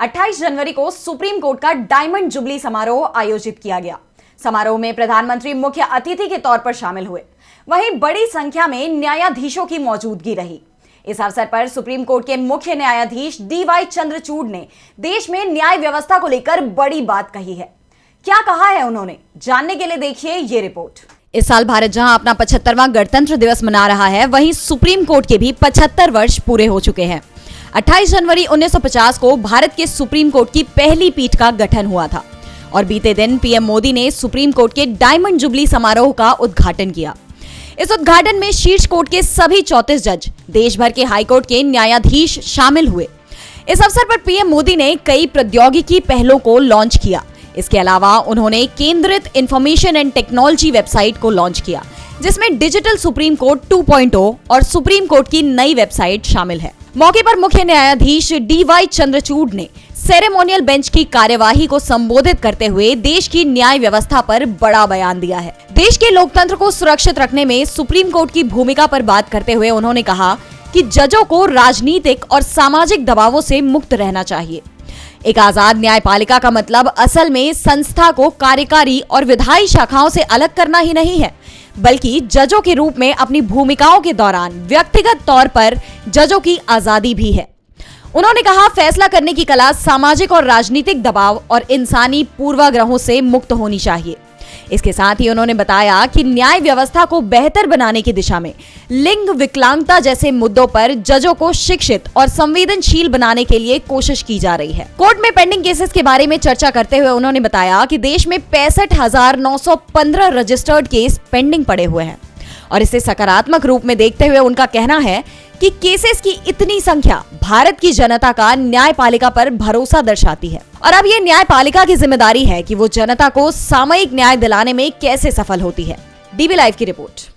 28 जनवरी को supreme court का diamond jubilee समारोह आयोजित किया गया। समारोह में प्रधानमंत्री मुख्य अतिथि के तौर पर शामिल हुए। वहीं बड़ी संख्या में न्यायाधीशों की मौजूदगी रही। इस अवसर पर सुप्रीम कोर्ट के मुख्य न्यायाधीश DY चंद्रचूड़ ने देश में न्याय व्यवस्था को लेकर बड़ी बात कही है। क्या कहा है उन्होंने, जानने के लिए देखिए ये रिपोर्ट। इस साल भारत जहां अपना 75वां गणतंत्र दिवस मना रहा है, वहीं सुप्रीम कोर्ट के भी 75 वर्ष पूरे हो चुके हैं। 28 जनवरी 1950 को भारत के सुप्रीम कोर्ट की पहली पीठ का गठन हुआ था और बीते दिन पीएम मोदी ने सुप्रीम कोर्ट के डायमंड जुबली समारोह का उद्घाटन किया। इस उद्घाटन में शीर्ष कोर्ट के सभी 34 जज, देश भर के हाईकोर्ट के न्यायाधीश शामिल हुए। इस अवसर पर पीएम मोदी ने कई प्रौद्योगिकी पहलों को लॉन्च किया। इसके अलावा उन्होंने केंद्रित इंफॉर्मेशन एंड टेक्नोलॉजी वेबसाइट को लॉन्च किया, जिसमें डिजिटल सुप्रीम कोर्ट 2.0 और सुप्रीम कोर्ट की नई वेबसाइट शामिल है। मौके पर मुख्य न्यायाधीश DY चंद्रचूड़ ने सेरेमोनियल बेंच की कार्यवाही को संबोधित करते हुए देश की न्याय व्यवस्था पर बड़ा बयान दिया है। देश के लोकतंत्र को सुरक्षित रखने में सुप्रीम कोर्ट की भूमिका पर बात करते हुए उन्होंने कहा कि जजों को राजनीतिक और सामाजिक दबावों से मुक्त रहना चाहिए। एक आजाद न्यायपालिका का मतलब असल में संस्था को कार्यकारी और विधायी शाखाओं से अलग करना ही नहीं है, बल्कि जजों के रूप में अपनी भूमिकाओं के दौरान व्यक्तिगत तौर पर जजों की आजादी भी है। उन्होंने कहा, फैसला करने की कला सामाजिक और राजनीतिक दबाव और इंसानी पूर्वाग्रहों से मुक्त होनी चाहिए। इसके साथ ही उन्होंने बताया कि न्याय व्यवस्था को बेहतर बनाने की दिशा में लिंग विकलांगता जैसे मुद्दों पर जजों को शिक्षित और संवेदनशील बनाने के लिए कोशिश की जा रही है। कोर्ट में पेंडिंग केसेस के बारे में चर्चा करते हुए उन्होंने बताया कि देश में 65,915 रजिस्टर्ड केस पेंडिंग पड़े हुए हैं और इसे सकारात्मक रूप में देखते हुए उनका कहना है कि केसेस की इतनी संख्या भारत की जनता का न्यायपालिका पर भरोसा दर्शाती है और अब ये न्यायपालिका की जिम्मेदारी है कि वो जनता को सामयिक न्याय दिलाने में कैसे सफल होती है। DB लाइव की रिपोर्ट।